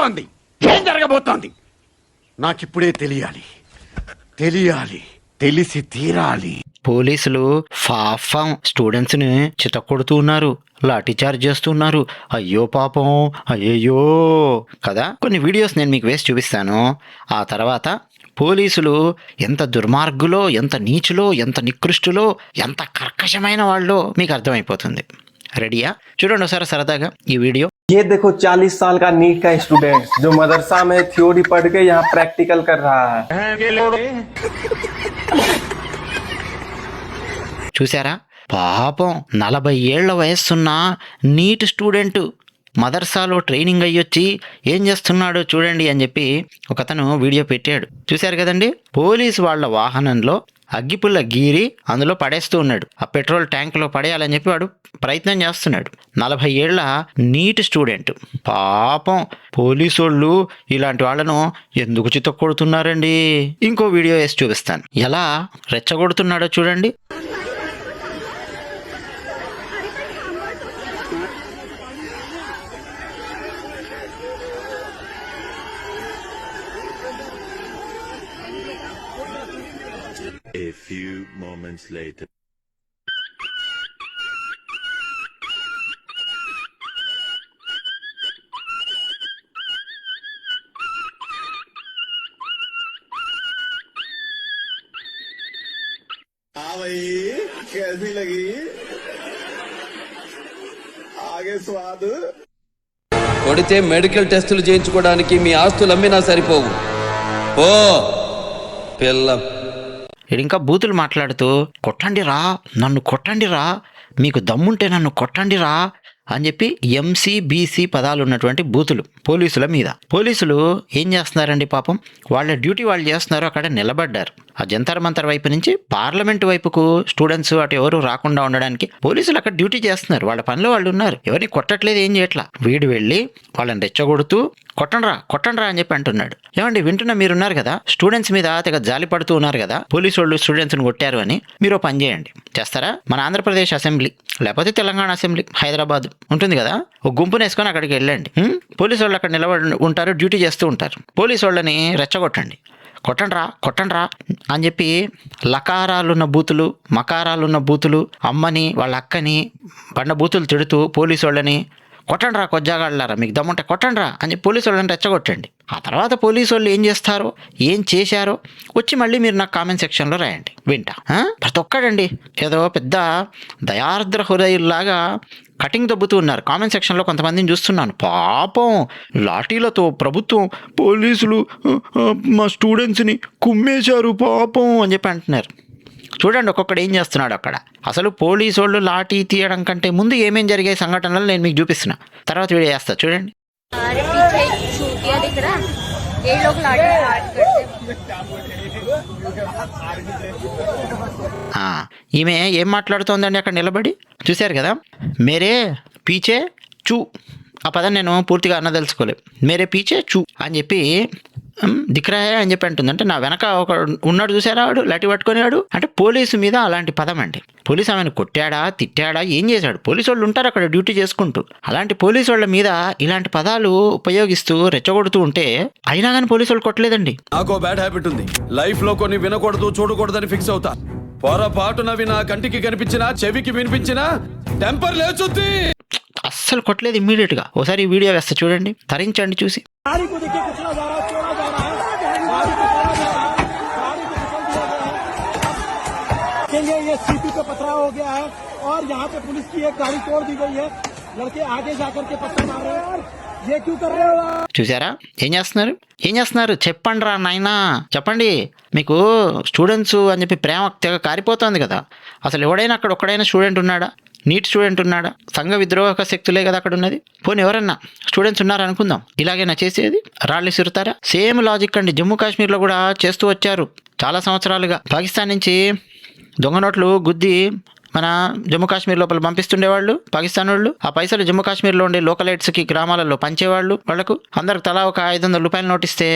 జరగబోతోంది? ఏం జరగబోతోంది నాకిప్పుడే తెలియాలి, తెలిసి తీరాలి. పోలీసులు పాపం స్టూడెంట్స్ ని చితక్కొడుతూ ఉన్నారు, లాఠీచార్జ్ చేస్తున్నారు. అయ్యో పాపం, అయ్యయ్యో కదా. కొన్ని వీడియోస్ నేను మీకు వేసి చూపిస్తాను. ఆ తర్వాత పోలీసులు ఎంత దుర్మార్గులో, ఎంత నీచులో, ఎంత నికృష్టులో, ఎంత కర్కశమైన వాళ్ళో మీకు అర్థమైపోతుంది. రెడీయా? చూడండి ఒకసారి సరదాగా ఈ వీడియో. ये देखो 40 साल का नीट का स्टूडेंट जो मदरसा में थ्योरी पढ़ के यहाँ प्रैक्टिकल कर रहा है. చూసారా, పాపం 40 ఏళ్ల వయస్సున్న నీట్ స్టూడెంట్ మదర్సాలో ట్రైనింగ్ అయ్యొచ్చి ఏం చేస్తున్నాడో చూడండి అని చెప్పి ఒకతను వీడియో పెట్టాడు. చూశారు కదండి. పోలీసు వాళ్ళ వాహనంలో అగ్గిపుల్ల గీరి అందులో పడేస్తూ ఉన్నాడు. ఆ పెట్రోల్ ట్యాంకులో పడేయాలని చెప్పి వాడు ప్రయత్నం చేస్తున్నాడు. 40 ఏళ్ల నీట్ స్టూడెంట్. పాపం పోలీసు వాళ్ళు ఇలాంటి వాళ్ళను ఎందుకు చితక్కొడుతున్నారండి. ఇంకో వీడియో వేసి చూపిస్తాను, ఎలా రెచ్చగొడుతున్నాడో చూడండి. A few moments later. भाई कैसी लगी? आगे स्वाद కొడితే మెడికల్ టెస్టులు చేయించుకోవడానికి మీ ఆస్తులు అమ్మినా సరిపోవు. ఓ పిల్ల ఇంకా బూతులు మాట్లాడుతూ కొట్టండిరా, నన్ను కొట్టండిరా, మీకు దమ్ముంటే నన్ను కొట్టండిరా అని చెప్పి ఎంసీబీసీ పదాలు ఉన్నటువంటి బూతులు పోలీసుల మీద. పోలీసులు ఏం చేస్తున్నారండి పాపం, వాళ్ళ డ్యూటీ వాళ్ళు చేస్తున్నారు. అక్కడ నిలబడ్డారు. ఆ జంతర్ మంతర్ వైపు నుంచి పార్లమెంట్ వైపుకు స్టూడెంట్స్ అటు ఎవరు రాకుండా ఉండడానికి పోలీసులు అక్కడ డ్యూటీ చేస్తున్నారు. వాళ్ళ పనిలో వాళ్ళు ఉన్నారు. ఎవరిని కొట్టట్లేదు, ఏం చేయట్లా. వీడు వెళ్ళి వాళ్ళని రెచ్చగొడుతూ కొట్టండ్రా అని చెప్పి అంటున్నాడు. ఏమండి వింటున్నా, మీరున్నారు కదా, స్టూడెంట్స్ మీద తెగ జాలి పడుతూ ఉన్నారు కదా, పోలీసు వాళ్ళు స్టూడెంట్స్ని కొట్టారు అని. మీరు పని చేయండి, చేస్తారా? మన ఆంధ్రప్రదేశ్ అసెంబ్లీ లేకపోతే తెలంగాణ అసెంబ్లీ హైదరాబాద్ ఉంటుంది కదా, ఒక గుంపును వేసుకొని అక్కడికి వెళ్ళండి. పోలీసు వాళ్ళు అక్కడ నిలబడి ఉంటారు, డ్యూటీ చేస్తూ ఉంటారు. పోలీసు వాళ్ళని రెచ్చగొట్టండి, కొట్టండ్రా అని చెప్పి లకారాలున్న బూతులు, మకారాలున్న బూతులు, అమ్మని వాళ్ళ అక్కని బండ బూతులు తిడుతూ పోలీసు వాళ్ళని కొట్టండ్రా, కొజ్జాగాళ్ళారా, మీకు దమ్ముంటే కొట్టండ్రా అని చెప్పి పోలీసు వాళ్ళని రెచ్చగొట్టండి. ఆ తర్వాత పోలీసు వాళ్ళు ఏం చేస్తారో, ఏం చేశారో వచ్చి మళ్ళీ మీరు నాకు కామెంట్ సెక్షన్లో రాయండి, వింటా. ప్రతి ఒక్కడండి ఏదో పెద్ద దయార్ద్ర హృదయుల్లాగా కటింగ్ దబ్బుతూ ఉన్నారు. కామెంట్ సెక్షన్లో కొంతమందిని చూస్తున్నాను. పాపం లాఠీలతో ప్రభుత్వం, పోలీసులు మా స్టూడెంట్స్ని కుమ్మేశారు పాపం అని చెప్పి అంటున్నారు. చూడండి ఒక్కొక్కడు ఏం చేస్తున్నాడు అక్కడ. అసలు పోలీసు వాళ్ళు లాఠీ తీయడం కంటే ముందు ఏమేం జరిగే సంఘటనలు నేను మీకు చూపిస్తున్నా, తర్వాత వీడియో చేస్తా చూడండి. ఈమె ఏం మాట్లాడుతోందండి అక్కడ నిలబడి, చూశారు కదా. మేరే పీచే చూ, ఆ పదం నేను పూర్తిగా అన్నదలుచుకోలేదు. మేరే పీచే చూ అని చెప్పి దిక్రాయే అని చెప్పి అంటుంది. అంటే నా వెనక ఒక ఉన్నాడు చూసారా, వాడు లాఠీ పట్టుకునేవాడు. అంటే పోలీసు మీద అలాంటి పదం అండి. పోలీసు ఆమెను కొట్టాడా, తిట్టాడా, ఏం చేశాడు? పోలీసు వాళ్ళు ఉంటారు అక్కడ డ్యూటీ చేసుకుంటూ. అలాంటి పోలీసు వాళ్ళ మీద ఇలాంటి పదాలు ఉపయోగిస్తూ రెచ్చగొడుతూ ఉంటే అయినా కానీ పోలీసు వాళ్ళు కొట్టలేదండి. నాకు బ్యాడ్ హ్యాబిట్ ఉంది, లైఫ్ లో కొన్ని వినకూడదు చూడకూడదని ఫిక్స్ అవుతా. పొరపాటున వినా, కంటికి కనిపించినా, చెవికి వినిపించినా టెంపర్ లేచుద్ది. అస్సలు కొట్టలేదు ఇమ్మీడియట్ గా. ఒకసారి ఈ వీడియో వేస్తా చూడండి, తరించండి చూసి. ये सीपी पे पथराव हो गया है और यहाँ पे पुलिस की एक गाड़ी तोड़ दी गई है. लड़के आगे जाकर के पत्थर मार रहे हैं. ये क्यों कर रहे हो? చూసారా ఏం చేస్తున్నారు? చెప్పండి రా నాయనా, చెప్పండి. మీకు స్టూడెంట్స్ అని చెప్పి ప్రేమ తెగ కారిపోతుంది కదా. అసలు ఎవడైనా అక్కడ ఒక్కడైనా స్టూడెంట్ ఉన్నాడా? నీట్ స్టూడెంట్ ఉన్నాడా? సంఘ విద్రోహక శక్తులే కదా అక్కడ ఉన్నది. పోనీ ఎవరన్నా స్టూడెంట్స్ ఉన్నారనుకుందాం, ఇలాగైనా చేసేది? రాళ్ళు విసురుతారా? సేమ్ లాజిక్ అండి. జమ్మూ కాశ్మీర్లో కూడా చేస్తూ వచ్చారు చాలా సంవత్సరాలుగా. పాకిస్తాన్ నుంచి దొంగ నోట్లు గుద్ది మన జమ్మూ కాశ్మీర్ లోపల పంపిస్తుండేవాళ్ళు పాకిస్తాన్ వాళ్ళు. ఆ పైసలు జమ్మూ కాశ్మీర్లో ఉండే లోకలైట్స్కి గ్రామాలలో పంచేవాళ్ళు. వాళ్లకు అందరికి తలా ఒక 500 రూపాయలు నోటిస్తే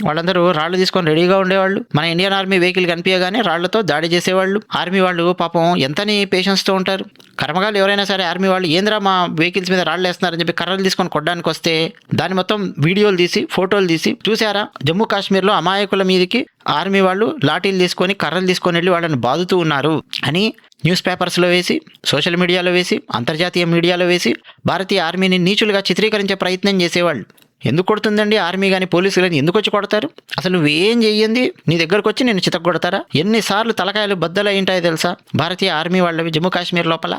వాళ్ళందరూ రాళ్లు తీసుకొని రెడీగా ఉండేవాళ్ళు. మన ఇండియన్ ఆర్మీ వెహికల్ కనిపించగానే రాళ్లతో దాడి చేసేవాళ్ళు. ఆర్మీ వాళ్ళు పాపం ఎంతని పేషెన్స్తో ఉంటారు. కర్మగాలు ఎవరైనా సరే ఆర్మీ వాళ్ళు ఏంద్రా మా వెహికల్స్ మీద రాళ్ళు వేస్తున్నారని చెప్పి కర్రలు తీసుకొని కొట్టడానికి వస్తే దాన్ని మొత్తం వీడియోలు తీసి ఫోటోలు తీసి చూసారా, జమ్మూ కాశ్మీర్లో అమాయకుల మీదకి ఆర్మీ వాళ్ళు లాఠీలు తీసుకొని కర్రలు తీసుకొని వెళ్ళి వాళ్ళని బాదుతూ ఉన్నారు అని న్యూస్ పేపర్స్లో వేసి, సోషల్ మీడియాలో వేసి, అంతర్జాతీయ మీడియాలో వేసి భారతీయ ఆర్మీని నీచులుగా చిత్రీకరించే ప్రయత్నం చేసేవాళ్ళు. ఎందుకు కొడుతుందండి ఆర్మీ కానీ పోలీసులు కానీ ఎందుకు వచ్చి కొడతారు? అసలు నువ్వేం చెయ్యింది నీ దగ్గరకు వచ్చి నేను చితక కొడతారా? ఎన్నిసార్లు తలకాయలు బద్దలు అయి ఉంటాయో తెలుసా భారతీయ ఆర్మీ వాళ్ళవి జమ్మూ కాశ్మీర్ లోపల.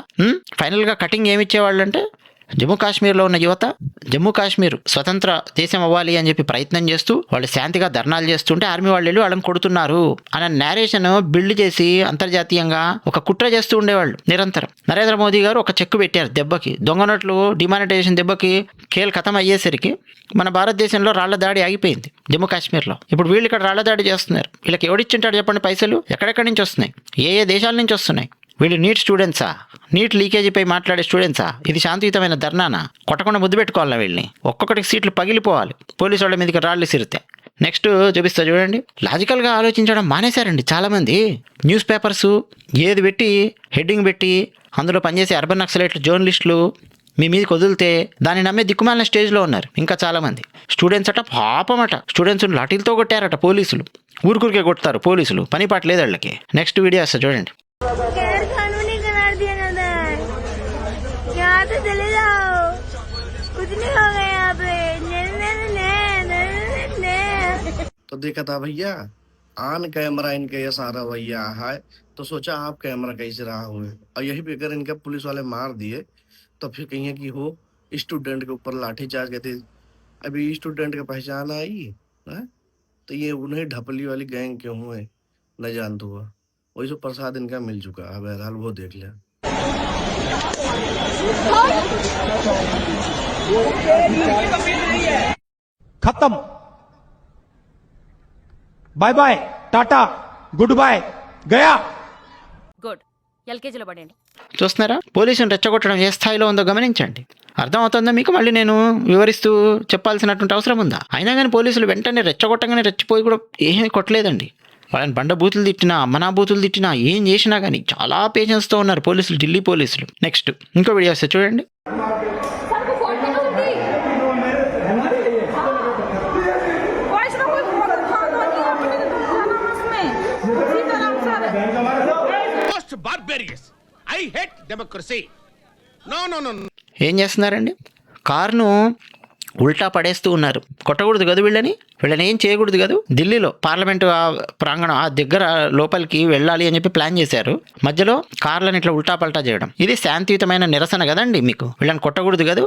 ఫైనల్గా కటింగ్ ఏమిచ్చేవాళ్ళు అంటే జమ్మూ కాశ్మీర్లో ఉన్న యువత జమ్మూ కాశ్మీర్ స్వతంత్ర దేశం అవ్వాలి అని చెప్పి ప్రయత్నం చేస్తూ వాళ్ళు శాంతిగా ధర్నాలు చేస్తుంటే ఆర్మీ వాళ్ళు వెళ్ళి వాళ్ళని కొడుతున్నారు అన్న నేరేషన్ బిల్డ్ చేసి అంతర్జాతీయంగా ఒక కుట్ర చేస్తూ ఉండేవాళ్ళు నిరంతరం. నరేంద్ర మోదీ గారు ఒక చెక్కు పెట్టారు దెబ్బకి, దొంగ నోట్లు డిమానిటైజేషన్ దెబ్బకి ఖేల్ ఖతం అయ్యేసరికి మన భారతదేశంలో రాళ్ల దాడి ఆగిపోయింది జమ్మూ కాశ్మీర్లో. ఇప్పుడు వీళ్ళు ఇక్కడ రాళ్ల దాడి చేస్తున్నారు. వీళ్ళకి ఎవడిచ్చింటాడు చెప్పండి పైసలు? ఎక్కడెక్కడి నుంచి వస్తున్నాయి? ఏ దేశాల నుంచి వస్తున్నాయి? వీళ్ళు నీట్ స్టూడెంట్సా? నీట్ లీకేజీపై మాట్లాడే స్టూడెంట్సా? ఇది శాంతియుతమైన ధర్నానా? కొట్టకుండా ముద్దు పెట్టుకోవాలా వీళ్ళని? ఒక్కొక్కటికి సీట్లు పగిలిపోవాలి పోలీసు వాళ్ళ మీదకి రాళ్ళు సిరితే. నెక్స్ట్ చూపిస్తా చూడండి. లాజికల్గా ఆలోచించడం మానేశారండి చాలామంది. న్యూస్ పేపర్స్ ఏది పెట్టి హెడ్డింగ్ పెట్టి అందులో పనిచేసే అర్బన్ నక్సలైట్లు జర్నలిస్టులు మీ మీదకి వదిలితే దాన్ని నమ్మే దిక్కుమాలిన స్టేజ్లో ఉన్నారు ఇంకా చాలామంది. స్టూడెంట్స్ అట పాపమట, స్టూడెంట్స్ లాఠీలతో కొట్టారట పోలీసులు. ఊరికూరికే కొడతారు పోలీసులు, పని పాట లేదు వాళ్ళకి. నెక్స్ట్ వీడియో వస్తా చూడండి. गैर कानूनी करार दिया जाता है, यहाँ से चले जाओ, कुछ नहीं होगा यहाँ पे। तो देखा था भैया ऑन कैमरा इनका ये सारा भैया है, तो सोचा आप कैमरा कैसे रहा हुए, और यही पे अगर इनका पुलिस वाले मार दिए तो फिर कहीं कि हो स्टूडेंट के ऊपर लाठी चार्ज कहते। अभी स्टूडेंट का पहचान आई है तो ये उन्हें ढपली वाली गैंग क्यों हुए न जानता हुआ, वही जो प्रसाद इनका मिल चुका है। बहरहाल वो देख लिया। खत्म, bye bye, tata, good bye, गया। గుడ్. ఎల్కేజీలో పడండి. చూస్తున్నారా పోలీసుని రెచ్చగొట్టడం ఏ స్థాయిలో ఉందో గమనించండి. అర్థమవుతుందా మీకు? మళ్ళీ నేను వివరిస్తూ చెప్పాల్సినటువంటి అవసరం ఉందా? అయినా కానీ పోలీసులు వెంటనే రెచ్చగొట్టగానే రెచ్చిపోయి కూడా ఏమీ కొట్టలేదండి. వాళ్ళని బండ బూతులు తిట్టినా, అమ్మనా బూతులు తిట్టినా, ఏం చేసినా కానీ చాలా పేషెన్స్తో ఉన్నారు పోలీసులు, ఢిల్లీ పోలీసులు. నెక్స్ట్ ఇంకో వీడియో వస్తే చూడండి. ఏం చేస్తున్నారండి? కారును ఉల్టా పడేస్తూ ఉన్నారు. కొట్టకూడదు కదా వీళ్ళని ఏం చేయకూడదు కదా. ఢిల్లీలో పార్లమెంటు ప్రాంగణం ఆ దగ్గర లోపలికి వెళ్ళాలి అని చెప్పి ప్లాన్ చేశారు. మధ్యలో కార్లను ఇట్లా ఉల్టా పల్టా చేయడం ఇది శాంతియుతమైన నిరసన కదండి. మీకు వీళ్ళని కొట్టకూడదు కదా,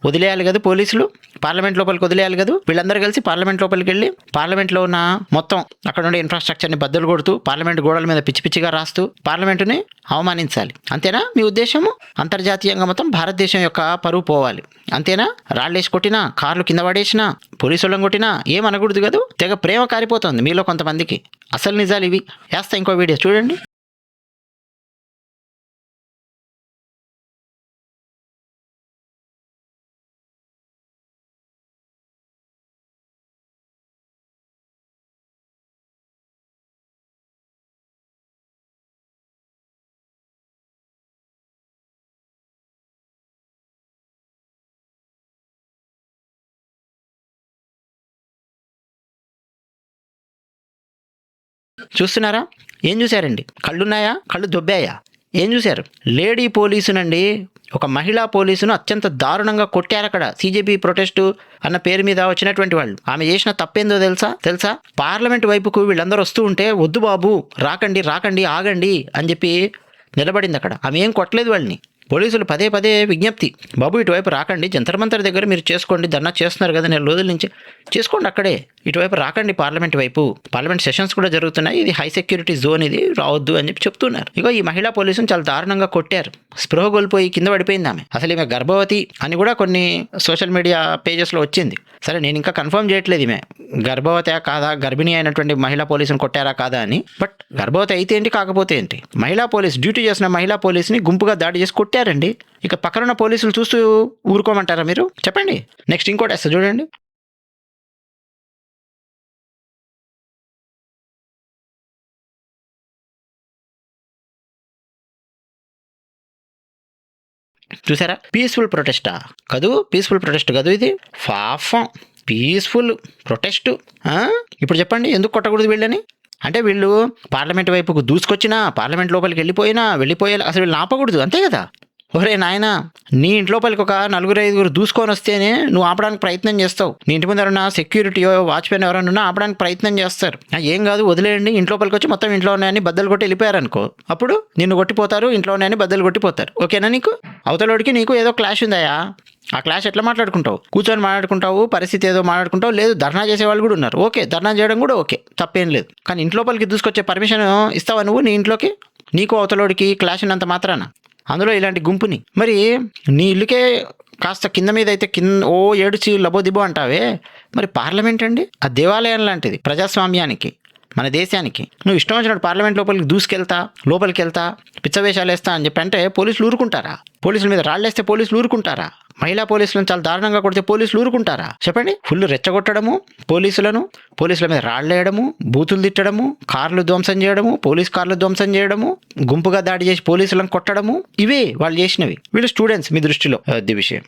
వదిలేయాలి కదా పోలీసులు, పార్లమెంట్ లోపలికి వదిలేయాలి కదా. వీళ్ళందరూ కలిసి పార్లమెంట్ లోపలికి వెళ్ళి పార్లమెంట్లో ఉన్న మొత్తం అక్కడ ఉండే ఇన్ఫ్రాస్ట్రక్చర్ని బద్దలు కొడుతూ, పార్లమెంట్ గోడల మీద పిచ్చి పిచ్చిగా రాస్తూ పార్లమెంటుని అవమానించాలి. అంతేనా మీ ఉద్దేశము? అంతర్జాతీయంగా మొత్తం భారతదేశం యొక్క పరువు పోవాలి అంతేనా? రాళ్ళేసి కొట్టినా, కార్లు కింద పడేసినా, పోలీసు వాళ్ళని కొట్టినా ఏం అనకూడదు కదా. తెగ ప్రేమ కారిపోతుంది మీలో కొంతమందికి. అసలు నిజాలు ఇవి. వేస్తా ఇంకో వీడియో చూడండి. చూస్తున్నారా? ఏం చూశారండి? కళ్ళున్నాయా? కళ్ళు దొబ్బాయా? ఏం చూశారు? లేడీ పోలీసునండి, ఒక మహిళా పోలీసును అత్యంత దారుణంగా కొట్టారు అక్కడ. సిజేపీ ప్రొటెస్టు అన్న పేరు మీద వచ్చినటువంటి వాళ్ళు. ఆమె చేసిన తప్పేందో తెలుసా? పార్లమెంట్ వైపుకు వీళ్ళందరూ వస్తూ ఉంటే వద్దు బాబు, రాకండి, ఆగండి అని చెప్పి నిలబడింది అక్కడ. ఆమె ఏం కొట్టలేదు వాళ్ళని. పోలీసులు పదే పదే విజ్ఞప్తి, బాబు ఇటువైపు రాకండి, జంతర్ మంతర్ దగ్గర మీరు చేసుకోండి, ధర్నా చేస్తున్నారు కదా నెల రోజుల నుంచి, చేసుకోండి అక్కడే, ఇటువైపు రాకండి పార్లమెంట్ వైపు, పార్లమెంట్ సెషన్స్ కూడా జరుగుతున్నాయి, ఇది హై సెక్యూరిటీ జోన్, ఇది రావద్దు అని చెప్పి చెప్తున్నారు. ఇగో ఈ మహిళా పోలీసుని చాలా దారుణంగా కొట్టారు. స్పృహ కోల్పోయి కింద పడిపోయింది ఆమె. అసలు ఈమె గర్భవతి అని కూడా కొన్ని సోషల్ మీడియా పేజెస్లో వచ్చింది. సరే నేను ఇంకా కన్ఫర్మ్ చేయట్లేదు ఈమె గర్భవతి కాదా, గర్భిణీ అయినటువంటి మహిళా పోలీసుని కొట్టారా కాదా అని. బట్ గర్భవతి అయితే ఏంటి, కాకపోతే ఏంటి, మహిళా పోలీసు డ్యూటీ చేసిన మహిళా పోలీసుని గుంపుగా దాడి చేసి కొట్టారండి. ఇక పక్కనున్న పోలీసులు చూస్తూ ఊరుకోమంటారా మీరు? చెప్పండి. నెక్స్ట్ ఇంకోటి వేస్తా చూడండి. చూసారా, పీస్ఫుల్ ప్రొటెస్టా కదూ, పీస్ఫుల్ ప్రొటెస్ట్ కదూ ఇది, పాపం పీస్ఫుల్ ప్రొటెస్ట్. ఇప్పుడు చెప్పండి ఎందుకు కొట్టకూడదు వీళ్ళని? అంటే వీళ్ళు పార్లమెంట్ వైపుకు దూసుకొచ్చినా, పార్లమెంట్ లోపలికి వెళ్ళిపోయే అసలు వీళ్ళని ఆపకూడదు, అంతే కదా. ఒరే నాయనా, నీ ఇంటి లోపలికి ఒక 4-5 దూసుకొని వస్తేనే నువ్వు ఆపడానికి ప్రయత్నం చేస్తావు. నీ ఇంటి ముందు ఎవరన్నా సెక్యూరిటీయో వాచ్మెన్ ఎవరన్నా ఉన్నా ఆపడానికి ప్రయత్నం చేస్తారు. ఏం కాదు వదిలేయండి, ఇంటి లోపలికి వచ్చి మొత్తం ఇంట్లో ఉన్నాయని బద్దలు కొట్టి వెళ్ళిపోయారనుకో, అప్పుడు నిన్ను కొట్టిపోతారు, ఇంట్లో ఉన్నాయని బద్దలు కొట్టిపోతారు. ఓకేనా? నీకు అవతలోడికి నీకు ఏదో క్లాష్ ఉందాయా? ఆ క్లాష్ ఎట్లా మాట్లాడుకుంటావు? కూర్చొని మాట్లాడుకుంటావు, పరిస్థితి ఏదో మాట్లాడుకుంటావు. లేదు ధర్నా చేసే వాళ్ళు కూడా ఉన్నారు, ఓకే, ధర్నా చేయడం కూడా ఓకే, తప్పేం లేదు. కానీ ఇంటి లోపలికి దూసుకొచ్చే పర్మిషన్ ఇస్తావా నువ్వు నీ ఇంట్లోకి? నీకు అవతలోడికి క్లాష్ ఉన్నంత మాత్రాన, అందులో ఇలాంటి గుంపుని. మరి నీ ఇల్లుకే కాస్త కింద మీద అయితే ఏడుచి లబోదిబో అంటావే, మరి పార్లమెంట్ అండి, ఆ దేవాలయం లాంటిది ప్రజాస్వామ్యానికి, మన దేశానికి. నువ్వు ఇష్టం వచ్చినట్టు పార్లమెంట్ లోపలికి వెళ్తా పిచ్చవేషాలు వేస్తా అని చెప్పి అంటే పోలీసులు ఊరుకుంటారా? పోలీసుల మీద రాళ్ళేస్తే పోలీసులు ఊరుకుంటారా? మహిళా పోలీసులను చాలా దారుణంగా కొడితే పోలీసులు ఊరుకుంటారా? చెప్పండి. ఫుల్ రెచ్చగొట్టడము, పోలీసుల మీద రాళ్ళేయడము, బూతులు తిట్టడము, కార్లు ధ్వంసం చేయడము, పోలీస్ కార్లు ధ్వంసం చేయడము, గుంపుగా దాడి చేసి పోలీసులను కొట్టడము, ఇవే వాళ్ళు చేసినవి. వీళ్ళు స్టూడెంట్స్ మీ దృష్టిలో అది విషయం.